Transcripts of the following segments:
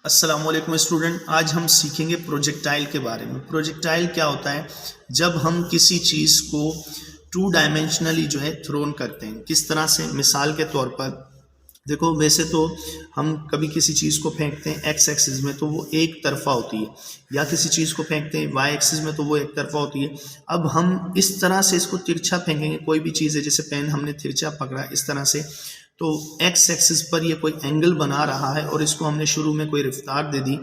अस्सलाम वालेकुम स्टूडेंट। आज हम सीखेंगे प्रोजेक्टाइल के बारे में। प्रोजेक्टाइल क्या होता है? जब हम किसी चीज़ को टू डायमेंशनली जो है थ्रोन करते हैं। किस तरह से? मिसाल के तौर पर देखो, वैसे तो हम कभी किसी चीज़ को फेंकते हैं एक्स एक्सिस में तो वो एक तरफा होती है, या किसी चीज़ को फेंकते हैं वाई एक्सिस में तो वो एक तरफा होती है। अब हम इस तरह से इसको तिरछा फेंकेंगे, कोई भी चीज़ है, जैसे पेन हमने तिरछा पकड़ा इस तरह से, तो एक्स एक्सिस पर ये कोई एंगल बना रहा है और इसको हमने शुरू में कोई रफ्तार दे दी,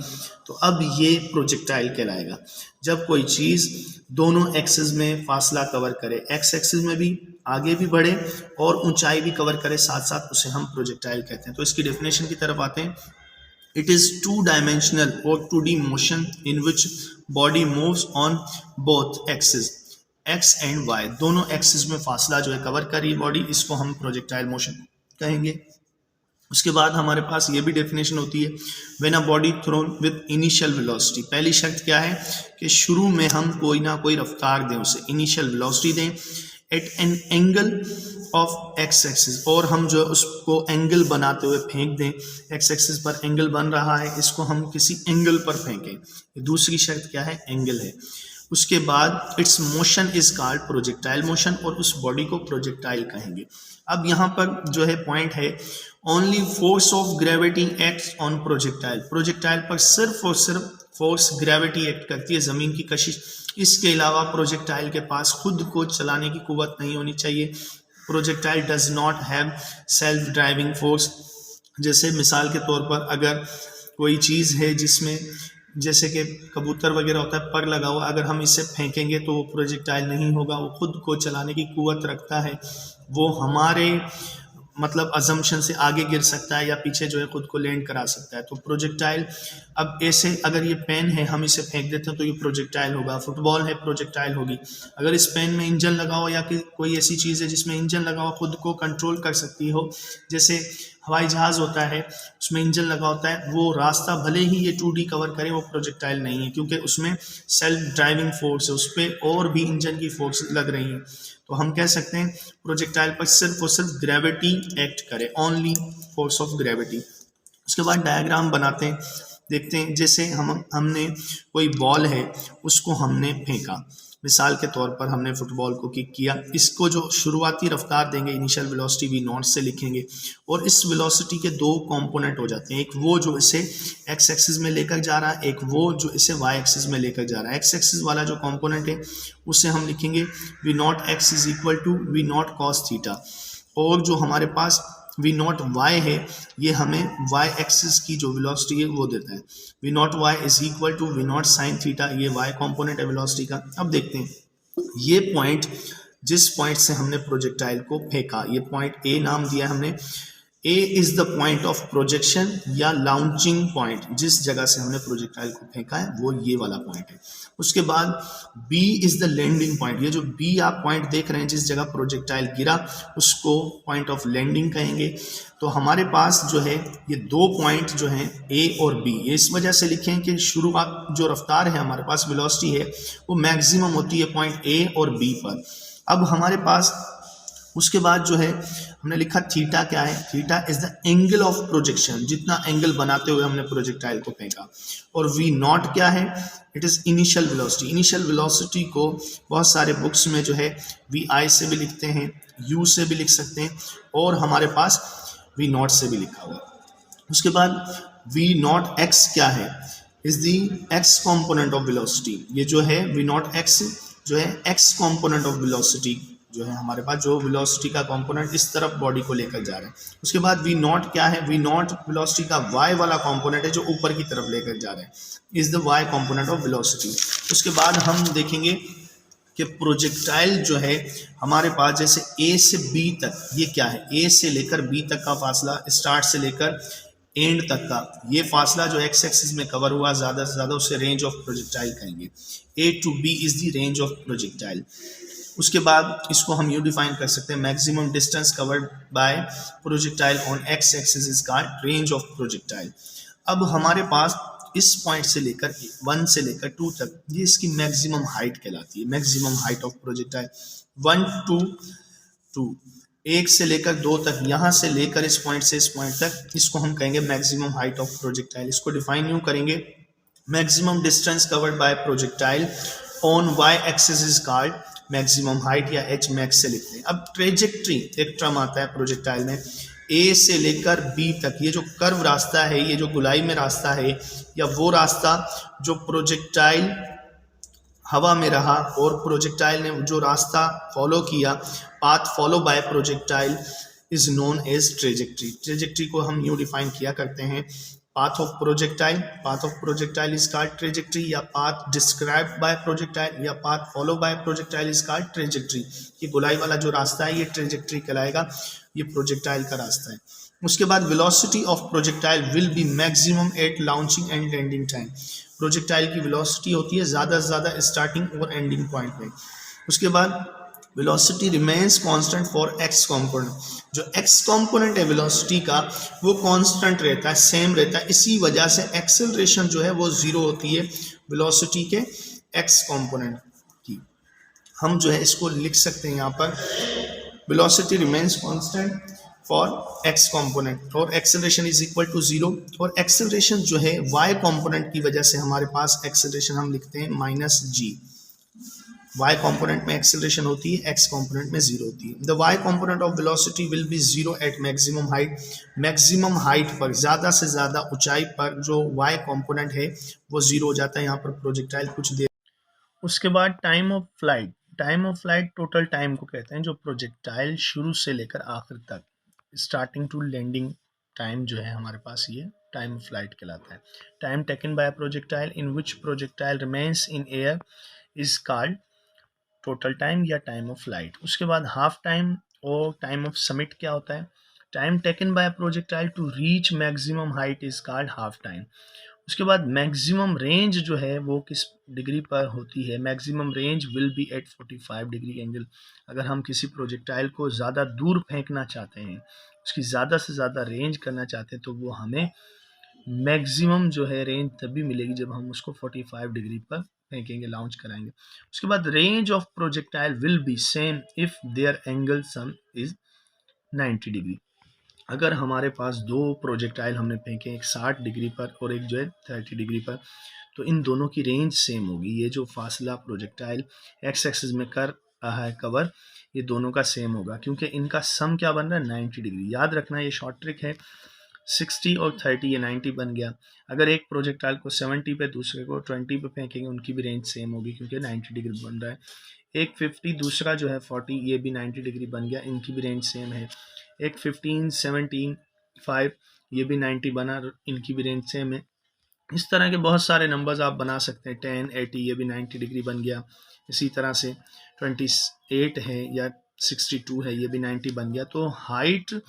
तो अब ये प्रोजेक्टाइल कहलाएगा। जब कोई चीज़ दोनों एक्सिस में फासला कवर करे, एक्स एक्सिस में भी आगे भी बढ़े और ऊंचाई भी कवर करे साथ साथ, उसे हम प्रोजेक्टाइल कहते हैं। तो इसकी डेफिनेशन की तरफ आते हैं। इट इज़ टू डायमेंशनल और 2D motion in which body moves on both axis, X and Y, दोनों एक्सिस में फासला जो है कवर कर रही बॉडी, इसको हम प्रोजेक्टाइल मोशन कहेंगे। उसके बाद हमारे पास ये भी डेफिनेशन होती है, when a body thrown with initial velocity. पहली शर्त क्या है कि शुरू में हम कोई ना कोई रफ्तार दें, उसे इनिशियल वेलोसिटी दें, at an angle of X axis, और हम जो उसको एंगल बनाते हुए फेंक दें। एक्स एक्सिस पर एंगल बन रहा है, इसको हम किसी एंगल पर फेंकें। दूसरी शर्त क्या है? एंगल है। उसके बाद it's motion is called projectile motion, और उस बॉडी को प्रोजेक्टाइल कहेंगे। अब यहाँ पर जो है पॉइंट है, only force of gravity acts on projectile. Projectile पर सिर्फ और सिर्फ फोर्स ग्रेविटी एक्ट करती है, ज़मीन की कशिश। इसके अलावा प्रोजेक्टाइल के पास खुद को चलाने की कुव्वत नहीं होनी चाहिए। Projectile does not have self driving force. जैसे मिसाल के तौर पर अगर कोई चीज़ है जिसमें जैसे कि कबूतर वगैरह होता है पर लगा हुआ, अगर हम इसे फेंकेंगे तो वो प्रोजेक्टाइल नहीं होगा, वो खुद को चलाने की कुव्वत रखता है। वो हमारे मतलब अजम्पशन से आगे गिर सकता है या पीछे जो है खुद को लैंड करा सकता है। तो प्रोजेक्टाइल, अब ऐसे अगर ये पेन है हम इसे फेंक देते हैं तो ये प्रोजेक्टाइल होगा। फुटबॉल है, प्रोजेक्टाइल होगी। अगर इस पेन में इंजन लगा हो या कि कोई ऐसी चीज़ है जिसमें इंजन लगा हो, खुद को कंट्रोल कर सकती हो, जैसे हवाई जहाज़ होता है उसमें इंजन लगा होता है, वो रास्ता भले ही ये 2D कवर करे, वो प्रोजेक्टाइल नहीं है, क्योंकि उसमें सेल्फ ड्राइविंग फोर्स है, उस पर और भी इंजन की फोर्स लग रही है। तो हम कह सकते हैं प्रोजेक्टाइल पर सिर्फ और सिर्फ ग्रेविटी एक्ट करे, ओनली फोर्स ऑफ ग्रेविटी। उसके बाद डायग्राम बनाते हैं, देखते हैं। जैसे हमने कोई बॉल है उसको हमने फेंका, मिसाल के तौर पर हमने फुटबॉल को किक किया। इसको जो शुरुआती रफ्तार देंगे इनिशियल वेलोसिटी वी नॉट से लिखेंगे, और इस वेलोसिटी के दो कंपोनेंट हो जाते हैं, एक वो जो इसे एक्स एक्सिस में लेकर जा रहा है, एक वो जो इसे वाई एक्सिस में लेकर जा रहा है। एक्स एक्सिस वाला जो कंपोनेंट है उसे हम लिखेंगे V naught X is equal to V naught cos theta, और जो हमारे पास वी नॉट वाई है ये हमें वाई एक्सिस की जो वेलोसिटी है वो देता है। V naught Y is equal to V naught sine theta, ये वाई कंपोनेंट है वेलोसिटी का। अब देखते हैं ये पॉइंट, जिस पॉइंट से हमने प्रोजेक्टाइल को फेंका, ये पॉइंट ए नाम दिया हमने। A is the point of projection या लॉन्चिंग पॉइंट, जिस जगह से हमने प्रोजेक्टाइल को फेंका है वो ये वाला पॉइंट है। उसके बाद B is the landing point, ये जो बी आप पॉइंट देख रहे हैं जिस जगह प्रोजेक्टाइल गिरा उसको पॉइंट ऑफ लैंडिंग कहेंगे। तो हमारे पास जो है ये दो पॉइंट जो हैं ए और बी, ये इस वजह से लिखें कि शुरुआत जो रफ्तार है हमारे पास वेलोसिटी है वो मैक्सिमम होती है पॉइंट ए और बी पर। अब हमारे पास उसके बाद जो है हमने लिखा थीटा क्या है? Theta is the angle of projection, जितना एंगल बनाते हुए हमने प्रोजेक्टाइल को फेंका। और वी नॉट क्या है? It is initial velocity. Initial velocity को बहुत सारे बुक्स में जो है वी आई से भी लिखते हैं, यू से भी लिख सकते हैं, और हमारे पास वी नॉट से भी लिखा हुआ। उसके बाद वी नॉट एक्स क्या है? Is the x component of velocity. ये जो है वी नॉट एक्स जो है एक्स कॉम्पोनेंट ऑफ वेलोसिटी जो है हमारे पास, जो वेलोसिटी का कंपोनेंट इस तरफ बॉडी को लेकर जा रहा है। उसके बाद वी नॉट क्या है? वी नॉट वेलोसिटी का वाई वाला कंपोनेंट है जो ऊपर की तरफ लेकर जा रहे हैं, is the Y component of velocity. उसके बाद हम देखेंगे कि प्रोजेक्टाइल जो है हमारे पास, जैसे ए से बी तक, ये क्या है? ए से लेकर बी तक का फासला, स्टार्ट से लेकर एंड तक का ये फासला जो एक्स एक्सिस में कवर हुआ ज़्यादा से ज़्यादा, उसे रेंज ऑफ प्रोजेक्टाइल कहेंगे। A to B is the range of projectile. उसके बाद इसको हम यूँ डिफाइन कर सकते हैं, maximum distance covered by projectile on x axis is called range of projectile. अब हमारे पास इस पॉइंट से लेकर 1 से लेकर 2 तक ये इसकी मैक्सिमम हाइट कहलाती है, maximum height of projectile. 1 to 2 1 से लेकर 2 तक, यहाँ से लेकर इस पॉइंट से इस पॉइंट तक, इसको हम कहेंगे मैक्सिमम हाइट ऑफ प्रोजेक्टाइल। इसको डिफाइन यूँ करेंगे, maximum distance covered by projectile on Y axis is called maximum height, या एच मैक्स से लिखते हैं। अब ट्रेजेक्ट्री एक टर्म आता है प्रोजेक्टाइल में, ए से लेकर बी तक, ये जो कर्व रास्ता है, ये जो गुलाई में रास्ता है, या वो रास्ता जो प्रोजेक्टाइल हवा में रहा और प्रोजेक्टाइल ने जो रास्ता फॉलो किया, path follow by projectile is known as trajectory. Trajectory को हम यूँ डिफाइन किया करते हैं, path of projectile is called trajectory, या पाथ डिस्क्राइब्ड बाय प्रोजेक्टाइल, या path follow by projectile is called trajectory. ये गोलाई वाला जो रास्ता है ये ट्रेजेक्ट्री कहलाएगा, ये प्रोजेक्टाइल का रास्ता है। उसके बाद velocity of projectile will be maximum at launching and landing time. Projectile की वेलोसिटी होती है ज़्यादा से ज़्यादा स्टार्टिंग और एंडिंग पॉइंट में। उसके बाद velocity remains constant for x component, जो एक्स कंपोनेंट है वेलोसिटी का वो कांस्टेंट रहता है, सेम रहता है। इसी वजह से एक्सेलरेशन जो है वो जीरो होती है वेलोसिटी के एक्स कंपोनेंट की। हम जो है इसको लिख सकते हैं यहाँ पर, velocity remains constant for x component और acceleration is equal to zero. और एक्सेलरेशन जो है वाई कंपोनेंट की वजह से हमारे पास एक्सेलरेशन हम लिखते हैं माइनस जी। y कंपोनेंट में एक्सेलरेशन होती है, x कंपोनेंट में जीरो होती है। The y component of velocity will be zero at maximum height. Maximum height पर, ज़्यादा से ज़्यादा ऊंचाई पर जो y कंपोनेंट है वो जीरो हो जाता है। यहाँ पर प्रोजेक्टाइल कुछ देर। उसके बाद time of flight. Time of flight total time को कहते हैं जो प्रोजेक्टाइल शुरू से लेकर आखिर तक, स्टार्टिंग टू लैंडिंग टाइम जो है हमारे पास, ये टाइम ऑफ फ्लाइट कहलाता है। Time taken by projectile in which projectile remains in air is called total time or time of flight. उसके बाद हाफ टाइम और टाइम ऑफ समिट क्या होता है, time taken by projectile to reach maximum height is called half time. उसके बाद maximum range जो है वो किस डिग्री पर होती है, maximum range will be at 45 degree angle. अगर हम किसी प्रोजेक्टाइल को ज़्यादा दूर फेंकना चाहते हैं, उसकी ज़्यादा से ज़्यादा रेंज करना चाहते हैं, तो वो हमें मैक्सिमम जो है रेंज तभी मिलेगी जब हम उसको 45 डिग्री पर फेंकेंगे, लॉन्च कराएंगे। उसके बाद range of projectile will be same if their angle sum is 90 degree. अगर हमारे पास दो प्रोजेक्टाइल हमने फेंके, एक 60 डिग्री पर और एक जो है 30 डिग्री पर, तो इन दोनों की रेंज सेम होगी। ये जो फासला प्रोजेक्टाइल एक्स एक्सिस में कर रहा है कवर, ये दोनों का सेम होगा क्योंकि इनका सम क्या बन रहा है 90 डिग्री। याद रखना ये शॉर्ट ट्रिक है, 60 और 30 ये 90 बन गया। अगर एक प्रोजेक्टाइल को 70 पे दूसरे को 20 पे फेंकेंगे, उनकी भी रेंज सेम होगी क्योंकि 90 डिग्री बन रहा है। एक 50 दूसरा जो है 40, ये भी 90 डिग्री बन गया, इनकी भी रेंज सेम है। एक 15, 17, 5 ये भी 90 बना, इनकी भी रेंज सेम है। इस तरह के बहुत सारे नंबर्स आप बना सकते हैं। 10, 80 ये भी 90 डिग्री बन गया। इसी तरह से 28 है या 62 है, ये भी 90 बन गया। तो हाइट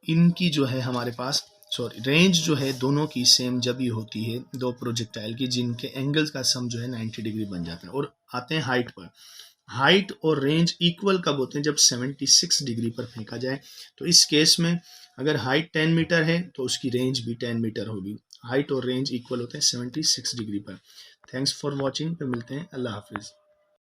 इनकी जो है हमारे पास, सॉरी रेंज जो है दोनों की सेम जब ही होती है दो प्रोजेक्टाइल की जिनके एंगल्स का सम जो है 90 डिग्री बन जाता है। और आते हैं हाइट पर। हाइट और रेंज इक्वल कब होते हैं, जब 76 डिग्री पर फेंका जाए। तो इस केस में अगर हाइट 10 मीटर है तो उसकी रेंज भी 10 मीटर होगी। हाइट और रेंज इक्वल होते हैं 76 डिग्री पर। थैंक्स फॉर वॉचिंग, पे मिलते हैं, अल्लाह हाफिज़।